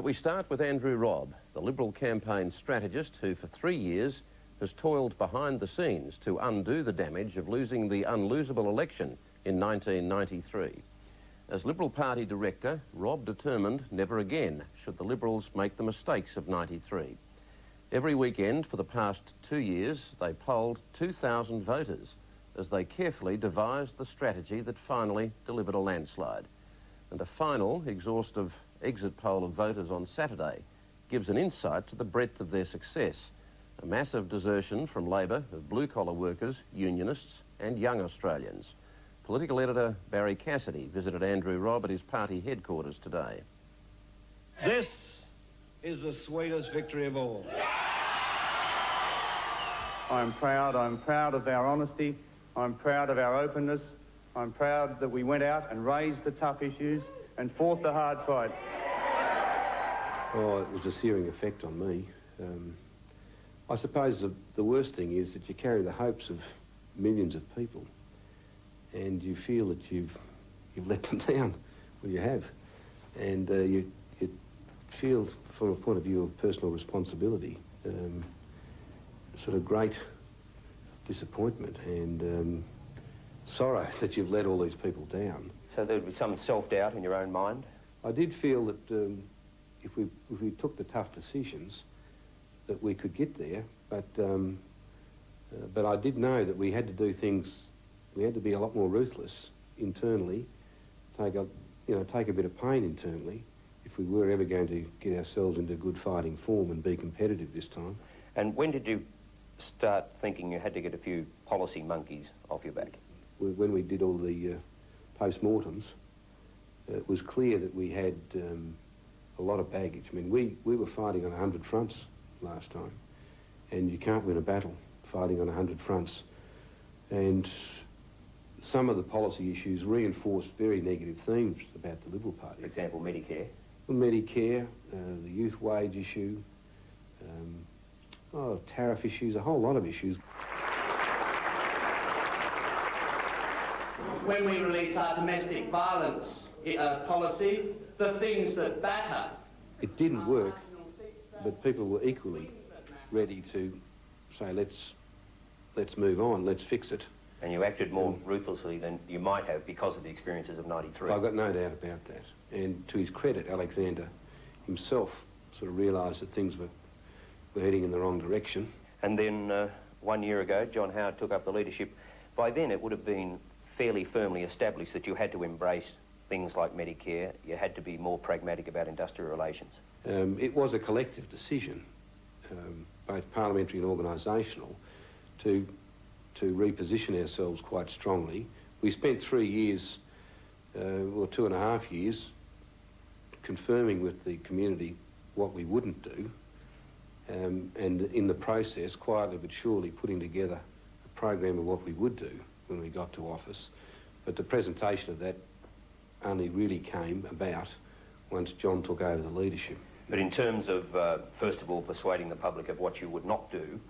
But we start with Andrew Robb, the Liberal campaign strategist who for 3 years has toiled behind the scenes to undo the damage of losing the unlosable election in 1993. As Liberal Party director, Robb determined never again should the Liberals make the mistakes of 93. Every weekend for the past 2 years, they polled 2,000 voters as they carefully devised the strategy that finally delivered a landslide. And a final, exhaustive exit poll of voters on Saturday gives an insight to the breadth of their success. A massive desertion from Labor of blue-collar workers, unionists and young Australians. Political editor Barrie Cassidy visited Andrew Robb at his party headquarters today. This is the sweetest victory of all. I'm proud of our honesty, I'm proud of our openness, I'm proud that we went out and raised the tough issues and fought the hard fight. Oh, it was a searing effect on me. I suppose the worst thing is that you carry the hopes of millions of people and you feel that you've let them down. Well, you have. And you feel, from a point of view of personal responsibility, sort of great disappointment and sorrow that you've let all these people down. So there would be some self-doubt in your own mind? I did feel that if we took the tough decisions, that we could get there, but I did know that we had to do things, we had to be a lot more ruthless internally, take a bit of pain internally, if we were ever going to get ourselves into good fighting form and be competitive this time. And when did you start thinking you had to get a few policy monkeys off your back? When we did all the post-mortems, it was clear that we had a lot of baggage. I mean, we were fighting on 100 fronts last time, and you can't win a battle fighting on 100 fronts. And some of the policy issues reinforced very negative themes about the Liberal Party. For example, Medicare? Well, Medicare, the youth wage issue, tariff issues, a whole lot of issues. When we release our domestic violence policy, the things that batter. It didn't work, but people were equally ready to say, let's move on, let's fix it. And you acted more ruthlessly than you might have because of the experiences of 93. I've got no doubt about that. And to his credit, Alexander himself sort of realised that things were heading in the wrong direction. And then 1 year ago, John Howard took up the leadership. By then it would have been fairly firmly established that you had to embrace things like Medicare, you had to be more pragmatic about industrial relations. It was a collective decision, both parliamentary and organisational, to reposition ourselves quite strongly. We spent 3 years, or 2.5 years, confirming with the community what we wouldn't do, and in the process, quietly but surely, putting together a program of what we would do when we got to office. But the presentation of that only really came about once John took over the leadership. But in terms of, first of all, persuading the public of what you would not do,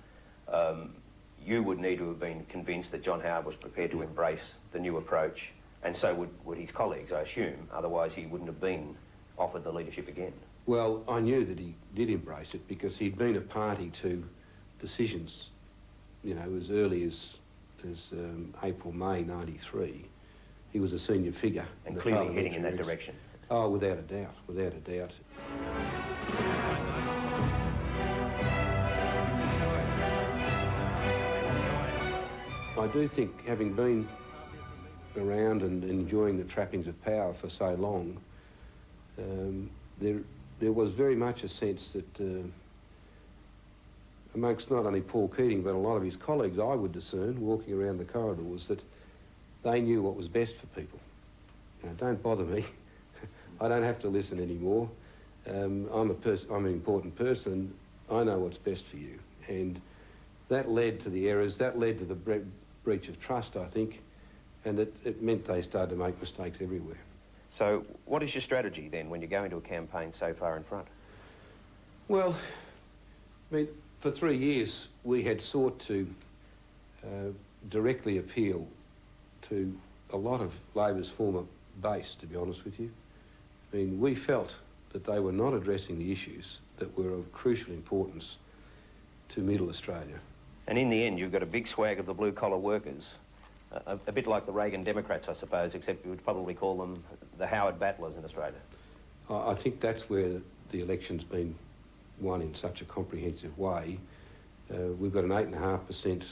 you would need to have been convinced that John Howard was prepared to embrace the new approach, and so would his colleagues, I assume, otherwise he wouldn't have been offered the leadership again. Well, I knew that he did embrace it because he'd been a party to decisions, you know, as early as April, May 93. He was a senior figure. And clearly heading in that direction. Oh, without a doubt, without a doubt. I do think, having been around and enjoying the trappings of power for so long, there was very much a sense that amongst not only Paul Keating but a lot of his colleagues, I would discern, walking around the corridors, that they knew what was best for people. You know, don't bother me. I don't have to listen anymore. I'm an important person. I know what's best for you. And that led to the errors, that led to the breach of trust, I think, and it meant they started to make mistakes everywhere. So what is your strategy then when you go into a campaign so far in front? Well, I mean, for 3 years we had sought to directly appeal to a lot of Labor's former base, to be honest with you. I mean, we felt that they were not addressing the issues that were of crucial importance to middle Australia. And in the end, you've got a big swag of the blue-collar workers, a bit like the Reagan Democrats, I suppose, except you would probably call them the Howard Battlers in Australia. I think that's where the election's been won in such a comprehensive way. We've got an 8.5%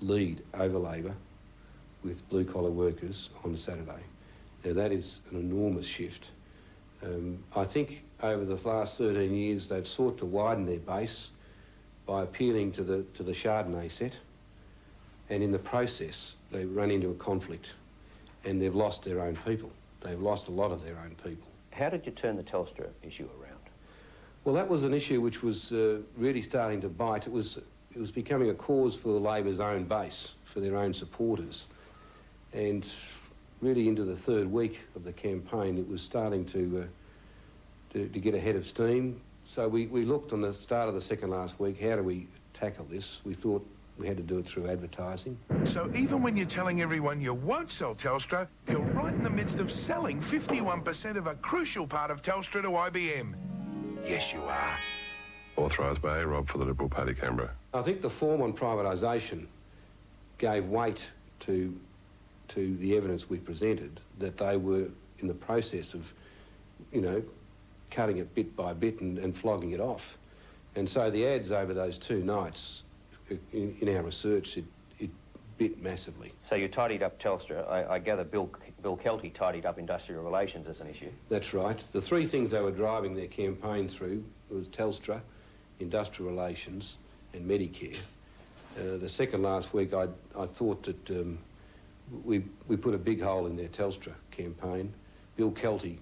lead over Labor with blue-collar workers on Saturday. Now, that is an enormous shift. I think over the last 13 years, they've sought to widen their base by appealing to the Chardonnay set, and in the process, they've run into a conflict, and they've lost their own people. They've lost a lot of their own people. How did you turn the Telstra issue around? Well, that was an issue which was really starting to bite. It was becoming a cause for Labor's own base, for their own supporters. And really into the third week of the campaign, it was starting to get ahead of steam. So we looked on the start of the second last week, how do we tackle this? We thought we had to do it through advertising. So even when you're telling everyone you won't sell Telstra, you're right in the midst of selling 51% of a crucial part of Telstra to IBM. Yes, you are. Authorised by Robb for the Liberal Party, Canberra. I think the form on privatisation gave weight to the evidence we presented, that they were in the process of, you know, cutting it bit by bit and flogging it off. And so the ads over those 2 nights, in our research, it bit massively. So you tidied up Telstra. I gather Bill Kelty tidied up industrial relations as an issue. That's right. The 3 things they were driving their campaign through was Telstra, industrial relations and Medicare. The second last week, I thought that we put a big hole in their Telstra campaign. Bill Kelty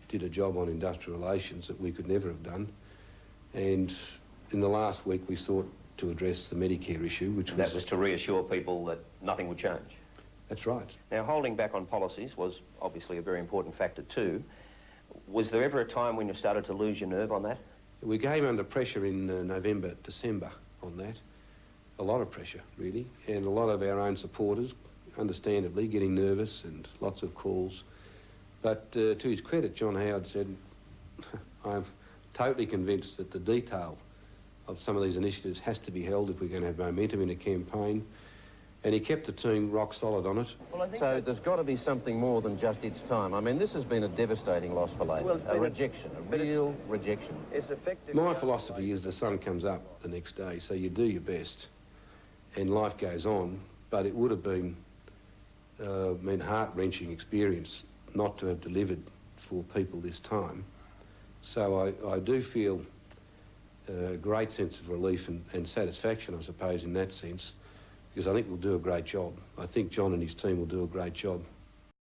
did a job on industrial relations that we could never have done. And in the last week, we sought to address the Medicare issue, which was... That was to reassure people that nothing would change. That's right. Now, holding back on policies was obviously a very important factor too. Was there ever a time when you started to lose your nerve on that? We came under pressure in November, December on that. A lot of pressure, really, and a lot of our own supporters, understandably, getting nervous and lots of calls. But to his credit, John Howard said, I'm totally convinced that the detail of some of these initiatives has to be held if we're going to have momentum in a campaign. And he kept the team rock solid on it. Well, so there's got to be something more than just its time. I mean, this has been a devastating loss for Labor, a rejection, a real rejection. My philosophy is the sun comes up the next day, so you do your best and life goes on, but it would have been heart-wrenching experience not to have delivered for people this time. So I do feel a great sense of relief and satisfaction, I suppose, in that sense, because I think we'll do a great job. I think John and his team will do a great job.